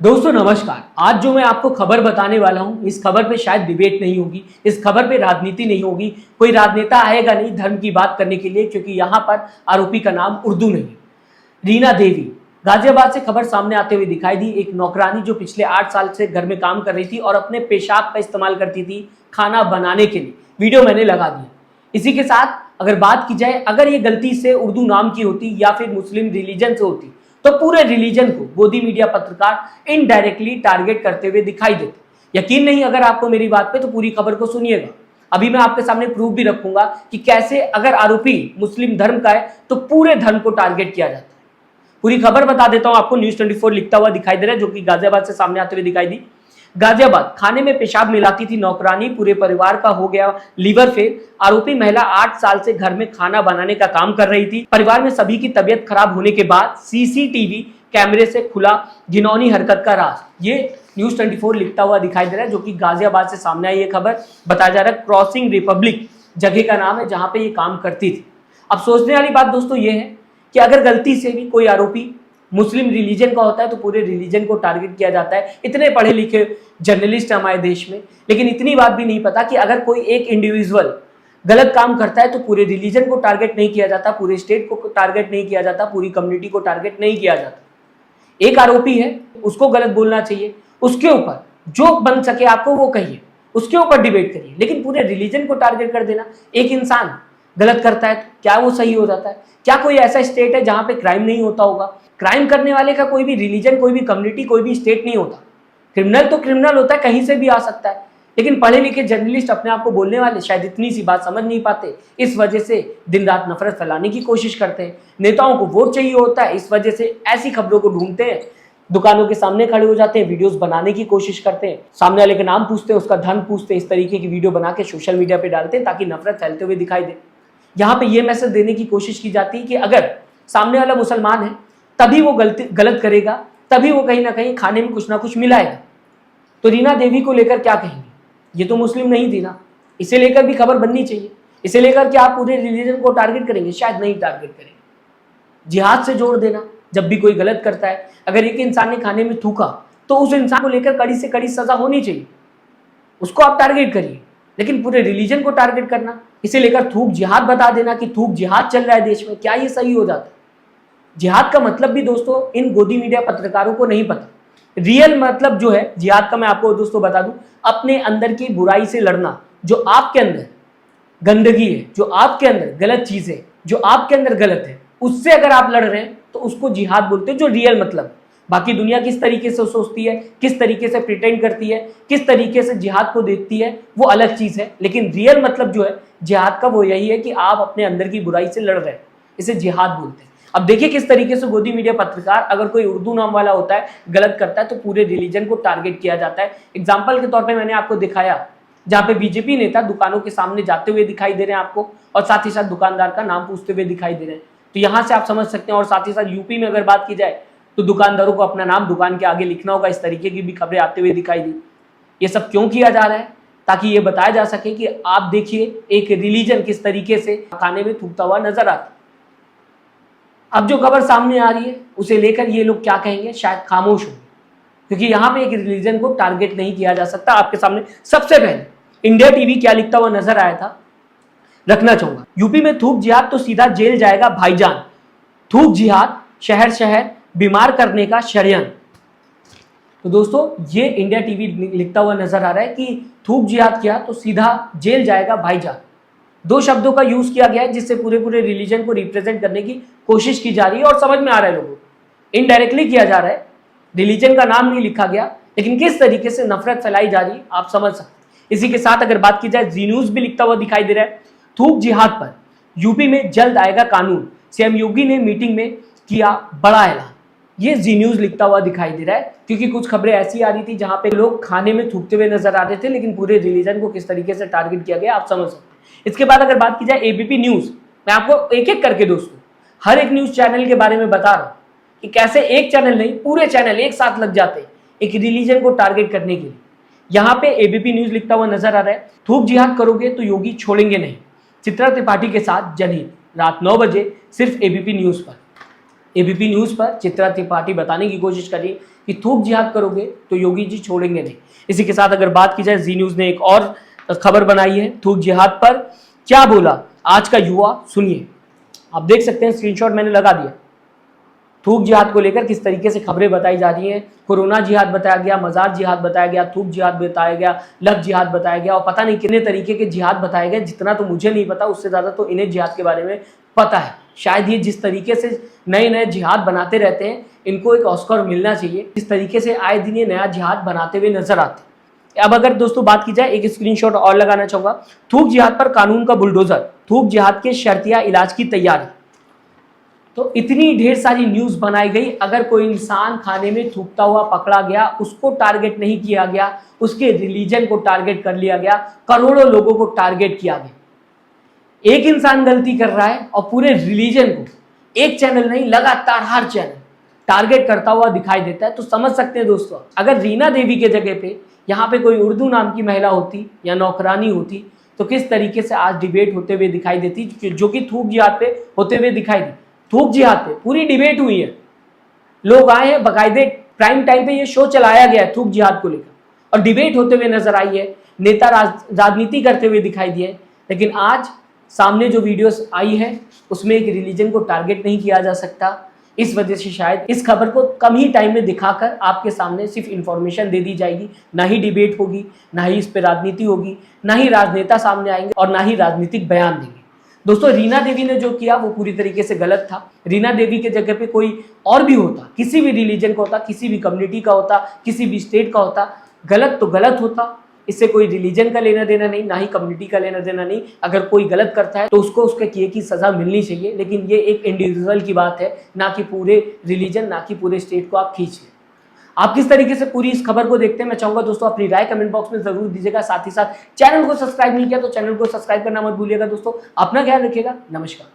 दोस्तों नमस्कार। आज जो मैं आपको खबर बताने वाला हूं, इस खबर पे शायद डिबेट नहीं होगी, इस खबर पे राजनीति नहीं होगी, कोई राजनेता आएगा नहीं धर्म की बात करने के लिए, क्योंकि यहाँ पर आरोपी का नाम उर्दू नहीं। रीना देवी गाजियाबाद से खबर सामने आते हुए दिखाई दी। एक नौकरानी जो पिछले 8 साल से घर में काम कर रही थी और अपने पेशाब का इस्तेमाल करती थी खाना बनाने के लिए। वीडियो मैंने लगा दिया। इसी के साथ अगर बात की जाए, अगर ये गलती से उर्दू नाम की होती या फिर मुस्लिम रिलीजन से होती तो पूरे रिलीजन को गोदी मीडिया पत्रकार इनडायरेक्टली टारगेट करते हुए दिखाई देते। यकीन नहीं अगर आपको मेरी बात पे, तो पूरी खबर को सुनिएगा। अभी मैं आपके सामने प्रूफ भी रखूंगा कि कैसे अगर आरोपी मुस्लिम धर्म का है तो पूरे धर्म को टारगेट किया जाता है। पूरी खबर बता देता हूं आपको। न्यूज़ 24 लिखता हुआ दिखाई दे रहा है, जो कि गाजियाबाद से सामने आते हुए दिखाई दी। गाजियाबाद खाने में पेशाब मिलाती थी नौकरानी, पूरे परिवार का हो गया लीवर फेल। आरोपी महिला 8 साल से घर में खाना बनाने का काम कर रही थी। परिवार में सभी की तबीयत खराब होने के बाद सीसीटीवी कैमरे से खुला घिनौनी हरकत का राज। ये न्यूज़ 24 लिखता हुआ दिखाई दे रहा है, जो कि गाजियाबाद से सामने आई ये खबर। बताया जा रहा है क्रॉसिंग रिपब्लिक जगह का नाम है जहां पे ये काम करती थी। अब सोचने वाली बात दोस्तों ये है कि अगर गलती से भी कोई आरोपी मुस्लिम रिलीजन का होता है तो पूरे रिलीजन को टारगेट किया जाता है। इतने पढ़े लिखे जर्नलिस्ट है हमारे देश में, लेकिन इतनी बात भी नहीं पता कि अगर कोई एक इंडिविजुअल गलत काम करता है तो पूरे रिलीजन को टारगेट नहीं किया जाता, पूरे स्टेट को टारगेट नहीं किया जाता, पूरी कम्युनिटी को टारगेट नहीं किया जाता। एक आरोपी है, उसको गलत बोलना चाहिए, उसके ऊपर जो बन सके आपको वो कहिए, उसके ऊपर डिबेट करिए, लेकिन पूरे रिलीजन को टारगेट कर देना। एक इंसान गलत करता है तो क्या वो सही हो जाता है? क्या कोई ऐसा स्टेट है जहां पे क्राइम नहीं होता होगा? क्राइम करने वाले का कोई भी रिलीजन, कोई भी कम्युनिटी, कोई भी स्टेट नहीं होता। क्रिमिनल तो क्रिमिनल होता है, कहीं से भी आ सकता है। लेकिन पढ़े लिखे जर्नलिस्ट अपने आप को बोलने वाले शायद इतनी सी बात समझ नहीं पाते, इस वजह से दिन रात नफरत फैलाने की कोशिश करते हैं। नेताओं को वोट चाहिए होता है, इस वजह से ऐसी खबरों को ढूंढते हैं, दुकानों के सामने खड़े हो जाते हैं, वीडियोस बनाने की कोशिश करते हैं, सामने वाले का नाम पूछते हैं, उसका धन पूछते हैं, इस तरीके की वीडियो बना के सोशल मीडिया पे डालते हैं ताकि नफरत फैलते हुए दिखाई दे। यहाँ पे ये मैसेज देने की कोशिश की जाती है कि अगर सामने वाला मुसलमान है तभी वो गलत करेगा, तभी वो कहीं ना कहीं खाने में कुछ ना कुछ मिलाएगा। तो रीना देवी को लेकर क्या कहेंगे? ये तो मुस्लिम नहीं थी ना, इसे लेकर भी खबर बननी चाहिए। इसे लेकर कि आप पूरे रिलीजन को टारगेट करेंगे? शायद नहीं टारगेट करेंगे। जिहाद से जोड़ देना, जब भी कोई गलत करता है, अगर एक इंसान ने खाने में थूका तो उस इंसान को लेकर कड़ी से कड़ी सजा होनी चाहिए, उसको आप टारगेट करिए। लेकिन पूरे रिलीजन को टारगेट करना, इसे लेकर थूक जिहाद बता देना कि थूक जिहाद चल रहा है देश में, क्या ये सही हो जाता है? जिहाद का मतलब भी दोस्तों इन गोदी मीडिया पत्रकारों को नहीं पता। रियल मतलब जो है जिहाद का, मैं आपको दोस्तों बता दूं, अपने अंदर की बुराई से लड़ना। जो आपके अंदर गंदगी है, जो आपके अंदर गलत चीज है, जो आपके अंदर गलत है, उससे अगर आप लड़ रहे हैं तो उसको जिहाद बोलते हैं, जो रियल मतलब। बाकी दुनिया किस तरीके से सोचती है, किस तरीके से प्रिटेंड करती है, किस तरीके से जिहाद को देखती है, वो अलग चीज है। लेकिन रियल मतलब जो है जिहाद का वो यही है कि आप अपने अंदर की बुराई से लड़ रहे हैं, इसे जिहाद बोलते हैं। अब देखिए किस तरीके से गोदी मीडिया पत्रकार, अगर कोई उर्दू नाम वाला होता है, गलत करता है तो पूरे रिलीजन को टारगेट किया जाता है। एग्जाम्पल के तौर पर मैंने आपको दिखाया जहां पे बीजेपी नेता दुकानों के सामने जाते हुए दिखाई दे रहे हैं आपको, और साथ ही साथ दुकानदार का नाम पूछते हुए दिखाई दे रहे हैं। तो यहां से आप समझ सकते हैं। और साथ ही साथ यूपी में अगर बात की जाए तो दुकानदारों को अपना नाम दुकान के आगे लिखना होगा, इस तरीके की भी खबरें आते हुए दिखाई दी। ये सब क्यों किया जा रहा है? ताकि ये बताया जा सके कि आप देखिए एक रिलीजन किस तरीके से खाने में थूकता हुआ नजर आता है। अब जो खबर सामने आ रही है उसे लेकर ये लोग क्या कहेंगे, शायद खामोश हो, क्योंकि यहाँ पे एक रिलीजन को टारगेट नहीं किया जा सकता। आपके सामने सबसे पहले इंडिया टीवी क्या लिखता हुआ नजर आया था, रखना चाहूंगा। यूपी में थूक जिहाद तो सीधा जेल जाएगा भाईजान। थूक जिहाद शहर शहर बीमार करने का षड्यंत्र। तो दोस्तों ये इंडिया टीवी लिखता हुआ नजर आ रहा है कि थूक जिहाद किया तो सीधा जेल जाएगा भाईजान। दो शब्दों का यूज किया गया है जिससे पूरे रिलीजन को रिप्रेजेंट करने की कोशिश की जा रही है, और समझ में आ रहा है लोगों को इनडायरेक्टली किया जा रहा है। रिलीजन का नाम नहीं लिखा गया, लेकिन किस तरीके से नफरत फैलाई जा रही है आप समझ सकते हैं। इसी के साथ अगर बात की जाए, जी न्यूज भी लिखता हुआ दिखाई दे रहा है थूक जिहाद पर यूपी में जल्द आएगा कानून, सीएम योगी ने मीटिंग में किया बड़ा ऐलान। ये जी न्यूज लिखता हुआ दिखाई दे रहा है, क्योंकि कुछ खबरें ऐसी आ रही थी जहां पे लोग खाने में थूकते हुए नजर आ रहे थे, लेकिन पूरे रिलीजन को किस तरीके से टारगेट किया गया आप समझ सकते हैं। इसके बाद अगर बात की जाए एबीपी न्यूज, मैं आपको एक एक करके दोस्तों हर एक न्यूज चैनल के बारे में बता रहा हूं कि कैसे एक चैनल नहीं पूरे चैनल एक साथ लग जाते हैं एक रिलीजन को टारगेट करने के लिए। यहाँ पे एबीपी न्यूज लिखता हुआ नजर आ रहा है थूक जिहाद करोगे तो योगी छोड़ेंगे नहीं, चित्रा त्रिपाठी के साथ जनहित, रात 9 बजे सिर्फ एबीपी न्यूज पर। एबीपी न्यूज पर चित्रा त्रिपाठी बताने की कोशिश करी कि थूक जिहाद करोगे तो योगी जी छोड़ेंगे नहीं। इसी के साथ अगर बात की जाए, जी न्यूज ने एक और खबर बनाई है थूक जिहाद पर। क्या बोला आज का युवा, सुनिए। आप देख सकते हैं, स्क्रीनशॉट मैंने लगा दिया। थूक जिहाद को लेकर किस तरीके से खबरें बताई जा रही हैं। कोरोना जिहाद बताया गया, मजार जिहाद बताया गया, थूक जिहाद बताया गया, लव जिहाद बताया गया और पता नहीं कितने तरीके के जिहाद बताए गए। जितना तो मुझे नहीं पता, उससे ज्यादा तो इन्हें जिहाद के बारे में पता है। शायद ये जिस तरीके से नए नए जिहाद बनाते रहते हैं, इनको एक ऑस्कर मिलना चाहिए। इस तरीके से आए दिन ये नया जिहाद बनाते हुए नजर आते हैं। अब अगर दोस्तों बात की जाए, एक स्क्रीनशॉट और लगाना चाहूंगा। थूक जिहाद पर कानून का बुलडोजर, थूक जिहाद के शर्तिया इलाज की तैयारी। तो इतनी ढेर सारी न्यूज बनाई गई। अगर कोई इंसान खाने में थूकता हुआ पकड़ा गया, उसको टारगेट नहीं किया गया, उसके रिलीजन को टारगेट कर लिया गया, करोड़ों लोगों को टारगेट किया गया। एक इंसान गलती कर रहा है और पूरे रिलीजन को, एक चैनल नहीं लगातार हर चैनल टारगेट करता हुआ दिखाई देता है। तो समझ सकते हैं दोस्तों, अगर रीना देवी के जगह पे यहाँ पे कोई उर्दू नाम की महिला होती या नौकरानी होती तो किस तरीके से आज डिबेट होते हुए दिखाई देती, जो कि थूक जिहाद पे होते हुए दिखाई दी। थूक जिहाद पे पूरी डिबेट हुई है, लोग आए हैं, बाकायदे प्राइम टाइम पे ये शो चलाया गया है थूक जिहाद को लेकर और डिबेट होते हुए नजर आई है। नेता राजनीति करते हुए दिखाई दिए। लेकिन आज सामने जो वीडियोस आई है उसमें एक रिलीजन को टारगेट नहीं किया जा सकता। इस वजह से शायद इस खबर को कम ही टाइम में दिखाकर आपके सामने सिर्फ इंफॉर्मेशन दे दी जाएगी, ना ही डिबेट होगी, ना ही इस पर राजनीति होगी, ना ही राजनेता सामने आएंगे और ना ही राजनीतिक बयान देंगे। दोस्तों, रीना देवी ने जो किया वो पूरी तरीके से गलत था। रीना देवी के जगह पे कोई और भी होता, किसी भी रिलीजन का होता, किसी भी कम्युनिटी का होता, किसी भी स्टेट का होता, गलत तो गलत होता। इससे कोई रिलीजन का लेना देना नहीं, ना ही कम्युनिटी का लेना देना नहीं। अगर कोई गलत करता है तो उसको उसके किए की सजा मिलनी चाहिए। लेकिन ये एक इंडिविजुअल की बात है, ना कि पूरे रिलीजन, ना कि पूरे स्टेट को आप खींच लें। आप किस तरीके से पूरी इस खबर को देखते हैं, मैं चाहूंगा दोस्तों अपनी राय कमेंट बॉक्स में जरूर दीजिएगा। साथ ही साथ चैनल को सब्सक्राइब नहीं किया तो चैनल को सब्सक्राइब करना मत भूलिएगा। दोस्तों अपना ख्याल रखिएगा। नमस्कार।